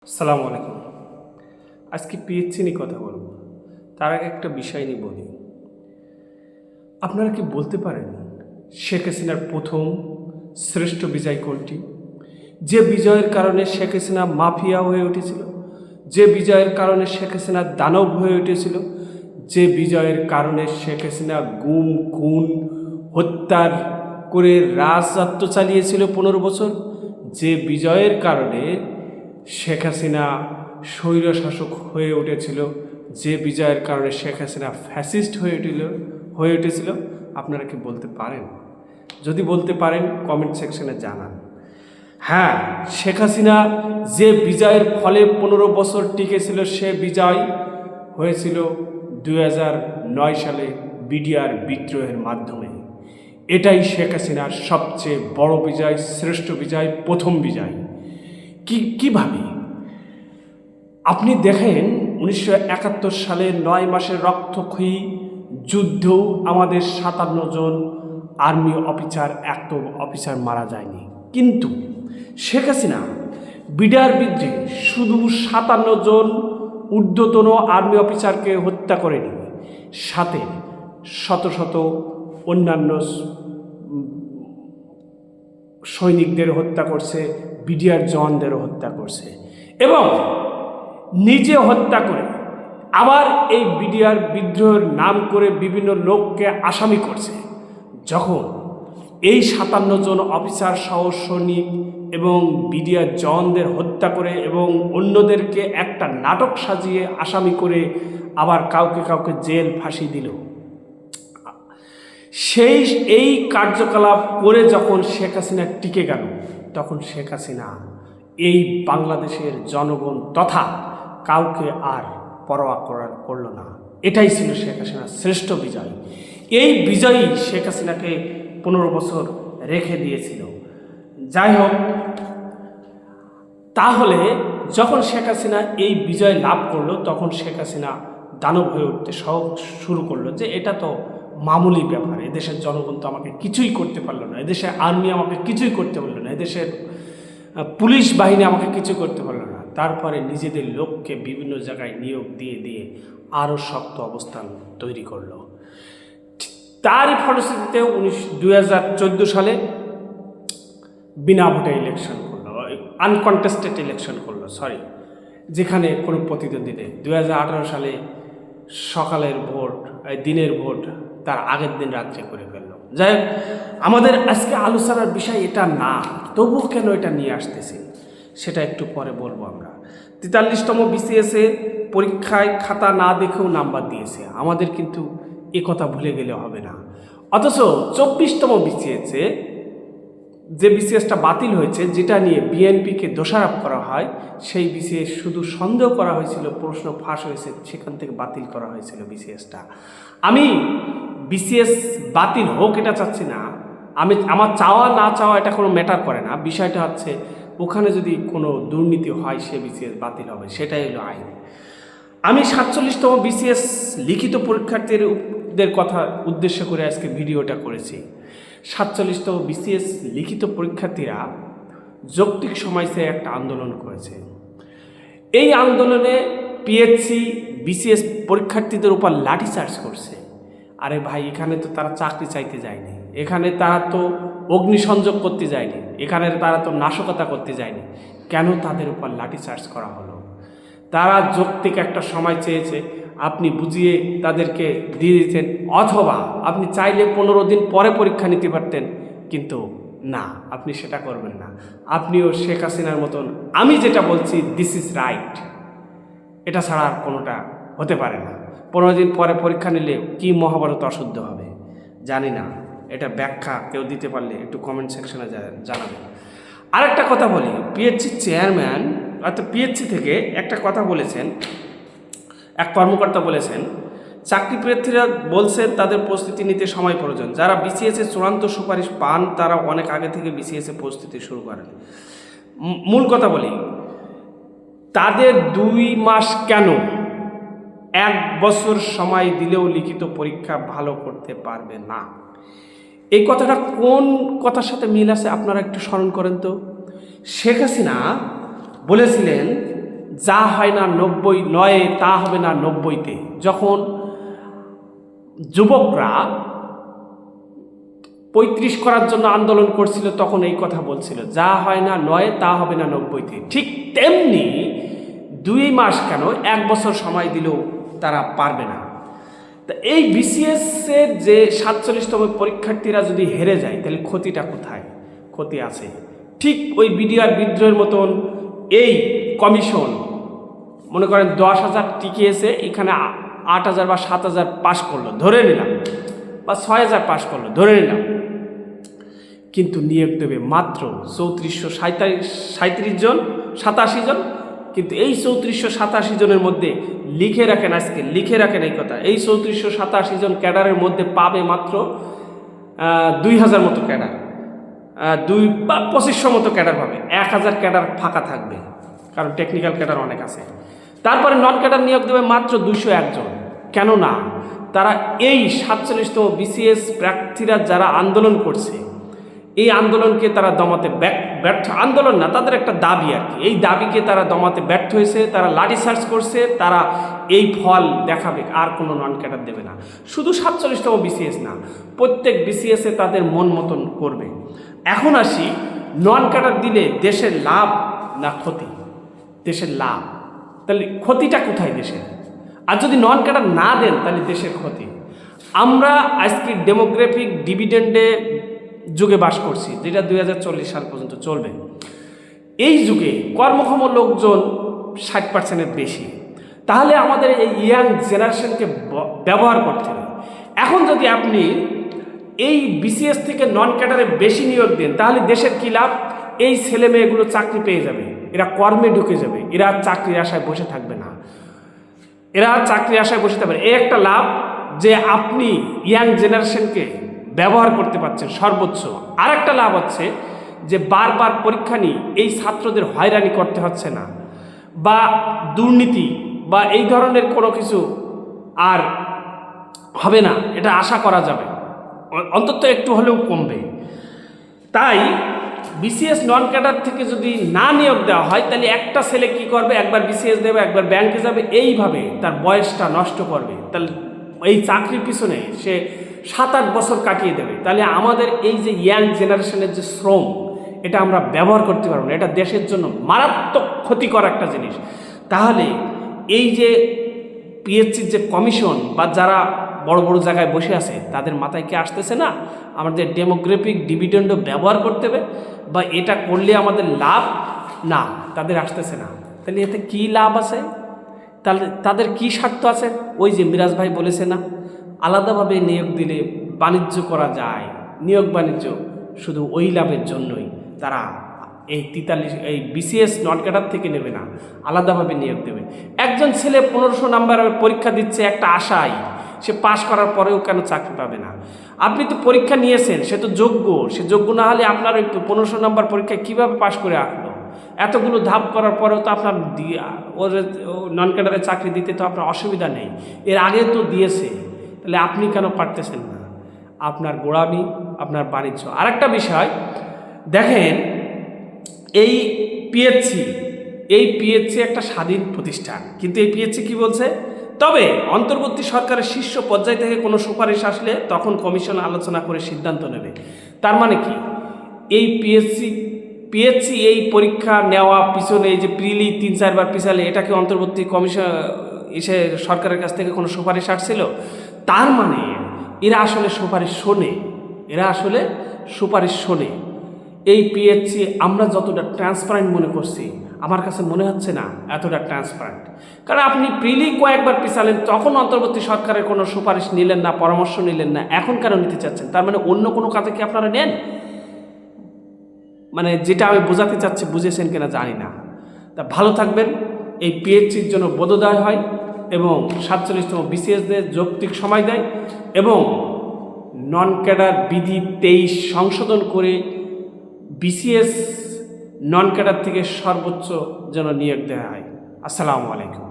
আসসালামু আলাইকুম। আজকে পিএইচসি নিয়ে কথা বলবো। তার আগে একটা বিষয় নিয়ে বলি। আপনারা কি বলতে পারেন শেখ হাসিনার প্রথম শ্রেষ্ঠ বিজয় কোনটি? যে বিজয়ের কারণে শেখ হাসিনা মাফিয়া হয়ে উঠেছিল, যে বিজয়ের কারণে শেখ হাসিনা দানব হয়ে উঠেছিল, যে বিজয়ের কারণে শেখ হাসিনা গুম খুন হত্যার করে রাজত্ব চালিয়েছিল 15 বছর, যে বিজয়ের কারণে শেখ হাসিনা স্বৈরশাসক হয়ে উঠেছিল, যে বিজয়ের কারণে শেখ হাসিনা ফ্যাসিস্ট হয়ে উঠেছিল, আপনারা কি বলতে পারেন? যদি বলতে পারেন কমেন্ট সেকশনে জানান। হ্যাঁ, শেখ হাসিনা যে বিজয়ের ফলে 15 বছর টিকেছিল, সে বিজয় হয়েছিল 2009 সালে বিডিআর বিদ্রোহের মাধ্যমে। এটাই শেখ হাসিনার সবচেয়ে বড় বিজয়, শ্রেষ্ঠ বিজয়, প্রথম বিজয়। কিভাবে? আপনি দেখেন 1971 সালে 9 মাসের রক্তক্ষয়ী যুদ্ধেও আমাদের 57 জন আর্মি অফিসার মারা যায়নি, কিন্তু শেখ হাসিনা বিডিআর বিদ্রোহে শুধু 57 জন ঊর্ধ্বতন আর্মি অফিসারকে হত্যা করেনি, সাথে শত শত অন্যান্য সৈনিকদের হত্যা করছে, বিডিআর জওয়ানদেরও হত্যা করছে এবং নিজে হত্যা করে আবার এই বিডিআর বিদ্রোহের নাম করে বিভিন্ন লোককে আসামি করছে। যখন এই 57 জন অফিসার সহ সৈনিক এবং বিডিআর জওয়ানদের হত্যা করে এবং অন্যদেরকে একটা নাটক সাজিয়ে আসামি করে আবার কাউকে কাউকে জেল ফাঁসি দিল, এই কার্যকলাপ করে যখন শেখ হাসিনা টিকে গেল, তখন শেখ হাসিনা এই বাংলাদেশের জনগণ তথা কাউকে আর পরোয়া করল না। এটাই ছিল শেখ হাসিনার শ্রেষ্ঠ বিজয়। এই বিজয়ই শেখ হাসিনাকে 15 বছর রেখে দিয়েছিল। যাই হোক, তাহলে যখন শেখ হাসিনা এই বিজয় লাভ করলো, তখন শেখ হাসিনা দানব হয়ে উঠতে শুরু করলো যে এটা তো মামুলি ব্যাপার, এদেশের জনগণ তো আমাকে কিছুই করতে পারলো না, এদেশের আর্মি আমাকে কিছুই করতে পারলো না, এদেশের পুলিশ বাহিনী আমাকে কিছু করতে পারলো না। তারপরে নিজেদের লোককে বিভিন্ন জায়গায় নিয়োগ দিয়ে দিয়ে আরও শক্ত অবস্থান তৈরি করলো। তারই ফলশ্রুতিতে 2014 সালে বিনা ভোটে ইলেকশন করলো, আনকন্টেস্টেড ইলেকশন করলো, যেখানে কোনো প্রতিদ্বন্দ্বী নেই। 2018 সালে সকালের ভোট, দিনের ভোট তার আগের দিন রাত্রে করে ফেললো। যাই হোক, আমাদের আজকে আলোচনার বিষয় এটা না, তবুও কেন এটা নিয়ে আসতেছি সেটা একটু পরে বলবো। আমরা 43তম বিসিএসে পরীক্ষায় খাতা না দেখেও নাম্বার দিয়েছে, আমাদের কিন্তু এ কথা ভুলে গেলে হবে না। অথচ 24তম বিসিএসে যে বিসিএসটা বাতিল হয়েছে, যেটা নিয়ে বিএনপিকে দোষারোপ করা হয়, সেই বিসিএস শুধু সন্দেহ করা হয়েছিল, প্রশ্ন ফাঁস হয়েছে, সেখান থেকে বাতিল করা হয়েছিল বিসিএসটা। আমি বিসিএস বাতিল হোক এটা চাচ্ছি না, আমার চাওয়া না চাওয়া এটা কোনো ম্যাটার করে না। বিষয়টা হচ্ছে ওখানে যদি কোনো দুর্নীতি হয়, সে বিসিএস বাতিল হবে, সেটাই হলো আইন। আমি 47তম বিসিএস লিখিত পরীক্ষার্থীদের কথা উদ্দেশ্য করে আজকে ভিডিওটা করেছি। 47তম বিসিএস লিখিত পরীক্ষার্থীরা যৌক্তিক সময় চেয়ে একটা আন্দোলন করেছে। এই আন্দোলনে পিএইচসি বিসিএস পরীক্ষার্থীদের উপর লাঠিচার্জ করছে। আরে ভাই, এখানে তো তারা চাকরি চাইতে যায়নি, এখানে তারা তো অগ্নিসংযোগ করতে যায়নি, এখানে তারা তো নাশকতা করতে যায়নি, কেন তাদের উপর লাঠিচার্জ করা হলো? তারা যৌক্তিক একটা সময় চেয়েছে, আপনি বুঝিয়ে তাদেরকে দিয়ে দিতেন, অথবা আপনি চাইলে 15 দিন পরে পরীক্ষা নিতে পারতেন, কিন্তু না, আপনি সেটা করবেন না। আপনিও শেখ হাসিনার মতন, আমি যেটা বলছি দিস ইজ রাইট, এটা ছাড়া আর কোনোটা হতে পারে না। 15 দিন পরে পরীক্ষা নিলে কি মহাভারত অশুদ্ধ হবে জানি না, এটা ব্যাখ্যা কেউ দিতে পারলে একটু কমেন্ট সেকশনে জানাবেন। আরেকটা কথা বলি, পিএইচসি চেয়ারম্যান অর্থাৎ পিএইচসি থেকে একটা কথা বলেছেন, এক কর্মকর্তা বলেছেন, চাকরি প্রার্থীরা বলছেন তাদের প্রস্তুতি নিতে সময় প্রয়োজন, যারা বিসিএসে চূড়ান্ত সুপারিশ পান তারা অনেক আগে থেকে বিসিএসে প্রস্তুতি শুরু করেন। মূল কথা বলি, তাদের 2 মাস কেন, 1 বছর সময় দিলেও লিখিত পরীক্ষা ভালো করতে পারবে না। এই কথাটা কোন কথার সাথে মিল আছে আপনারা একটু স্মরণ করেন তো। শেখ হাসিনা বলেছিলেন যা হয় না ৯০ তা হবে না ৯০-তে। যখন যুবকরা ৩৫ করার জন্য আন্দোলন করছিল তখন এই কথা বলছিল, যা হয় না ৯ তা হবে না ৯০-তে। ঠিক তেমনি ২ মাস কেন ১ বছর সময় দিলেও তারা পারবে না। তা এই বিসিএসের যে ৪৭তম পরীক্ষার্থীরা যদি হেরে যায় তাহলে ক্ষতিটা কোথায়? ক্ষতি আছে ঠিক ওই বিডিআর বিদ্রোহের মতন। এই কমিশন মনে করেন ১০,০০০ টিকিয়েছে, এখানে ৮,০০০ বা ৭,০০০ পাশ করলো ধরে নিলাম, বা ৬,০০০ পাশ করলো ধরে নিলাম, কিন্তু নিয়োগ দেবে মাত্র ৩৪৩৭ জন, ৮৭ জন। কিন্তু এই ৩৪৮৭ জনের মধ্যে লিখে রাখেন, আজকে লিখে রাখেন এই কথা, এই ৩৪৮৭ জন ক্যাডারের মধ্যে পাবে মাত্র ২,০০০ মতো ক্যাডার, ২ বা ২৫০০ মতো ক্যাডার পাবে। ১,০০০ ক্যাডার ফাঁকা থাকবে, কারণ টেকনিক্যাল ক্যাডার অনেক আছে। তারপরে নন ক্যাডার নিয়োগ দেবে মাত্র ২০১ জন। কেননা তারা এই ৪৭তম বিসিএস প্রার্থীরা যারা আন্দোলন করছে, এই আন্দোলনকে তারা দমাতে ব্যর্থ, আন্দোলন না, তাদের একটা দাবি আর কি, এই দাবিকে তারা দমাতে ব্যর্থ হয়েছে। তারা লাঠি চার্জ করছে, তারা এই ফল দেখাবে, আর কোনো নন ক্যাডার দেবে না। শুধু ৪৭তম বিসিএস না, প্রত্যেক বিসিএসে তাদের মন মতন করবে। এখন আসি, নন ক্যাডার দিলে দেশের লাভ না ক্ষতি? দেশের লাভ। তাহলে ক্ষতিটা কোথায় দেশের? আর যদি নন ক্যাডার না দেন তাহলে দেশের ক্ষতি। আমরা আজকে ডেমোগ্রাফিক ডিভিডেন্ডে যুগে বাস করছি, যেটা ২০৪০ সাল পর্যন্ত চলবে। এই যুগে কর্মক্ষম লোকজন ৬০%-এর বেশি। তাহলে আমাদের এই ইয়াং জেনারেশনকে ব্যবহার করতে হবে। এখন যদি আপনি এই বিসিএস থেকে নন ক্যাডারে বেশি নিয়োগ দেন তাহলে দেশের কী লাভ? এই ছেলে মেয়েগুলো চাকরি পেয়ে যাবে, এরা কর্মে ঢুকে যাবে, এরা চাকরির আশায় বসে থাকবে না, এরা চাকরির আশায় বসে থাকবে। এই একটা লাভ যে আপনি ইয়াং জেনারেশনকে ব্যবহার করতে পারছেন সর্বোচ্চ। আর একটা লাভ হচ্ছে যে বারবার পরীক্ষা নিয়ে এই ছাত্রদের হয়রানি করতে হচ্ছে না, বা দুর্নীতি বা এই ধরনের কোনো কিছু আর হবে না, এটা আশা করা যাবে, অন্তত একটু হলেও কমবে। তাই বিসিএস নন ক্যাডার থেকে যদি না নিয়োগ দেওয়া হয় তাহলে একটা ছেলে কি করবে, একবার বিসিএস দেবে, একবার ব্যাংকে যাবে, এইভাবে তার বয়সটা নষ্ট করবে। তাহলে এই চাকরির পিছনে সে ৭-৮ বছর কাটিয়ে দেবে। তাহলে আমাদের এই যে ইয়াং জেনারেশনের যে শ্রম, এটা আমরা ব্যবহার করতে পারবো না, এটা দেশের জন্য মারাত্মক ক্ষতিকর একটা জিনিস। তাহলে এই যে পিএইচসির যে কমিশন বা যারা বড় বড় জায়গায় বসে আছে, তাদের মাথায় কি আসতেছে না আমাদের ডেমোগ্রাফিক ডিভিডেন্ডও ব্যবহার করতে হবে, বা এটা করলে আমাদের লাভ? না, তাদের আসতেছে না। তাহলে এতে কি লাভ আছে? তাহলে তাদের কি স্বার্থ আছে? ওই যে মিরাজ ভাই বলেছে না, আলাদাভাবে নিয়োগ দিলে বাণিজ্য করা যায়, নিয়োগ বাণিজ্য শুধু ওই লাভের জন্যই তারা এই ৪৩ এই বিসিএস নন ক্যাডার থেকে নেবে না, আলাদাভাবে নিয়োগ দেবে। একজন ছেলে ১৫০০ নাম্বারের পরীক্ষা দিচ্ছে একটা আশায়, সে পাশ করার পরেও কেন চাকরি পাবে না? আপনি তো পরীক্ষা নিয়েছেন, সে তো যোগ্য, সে যোগ্য না হলে আপনার ওই ১৫০০ নাম্বার পরীক্ষা কীভাবে পাশ করে আসলো? এতগুলো ধাপ করার পরেও তো আপনার ওর নন ক্যাডারে চাকরি দিতে তো আপনার অসুবিধা নেই, এর আগে তো দিয়েছে, তাহলে আপনি কেন পারতেছেন না? আপনার গোড়ামি, আপনার বাণিজ্য। আরেকটা বিষয় দেখেন, এই পিএইচসি একটা স্বাধীন প্রতিষ্ঠান, কিন্তু এই পিএইচসি কি বলছে? তবে অন্তর্বর্তী সরকারের শীর্ষ পর্যায় থেকে কোনো সুপারিশ আসলে তখন কমিশন আলোচনা করে সিদ্ধান্ত নেবে। তার মানে কি, এই পিএইচসি এই পরীক্ষা নেওয়া পিছনে এই যে প্রিলি ৩-৪ বার পিছালে, এটাকে অন্তর্বর্তী কমিশন এসে সরকারের কাছ থেকে কোনো সুপারিশ আসছিল? তার মানে এরা আসলে সুপারিশ শোনে। এই পিএইচসি আমরা যতটা ট্রান্সপারেন্ট মনে করছি, আমার কাছে মনে হচ্ছে না এতটা ট্রান্সপারেন্ট। কারণ আপনি প্রিলি কয়েকবার পিছালেন, তখন অন্তর্বর্তী সরকারের কোনো সুপারিশ নিলেন না, পরামর্শ নিলেন না, এখন কেন নিতে চাচ্ছেন? তার মানে অন্য কোনো কাজে কি আপনারা নেন? মানে যেটা আমি বোঝাতে চাচ্ছি বুঝেছেন কিনা জানি না। তা ভালো থাকবেন। এই পিএইচসির জন্য বোধোদয় হয় এবং ৪৭তম বিসিএসদের যৌক্তিক সময় দেয়, এবং নন ক্যাডার বিধি ২৩ সংশোধন করে বিসিএস নন ক্যাডার থেকে সর্বোচ্চ যেন নিয়োগ দেওয়া হয়। আসসালামু আলাইকুম।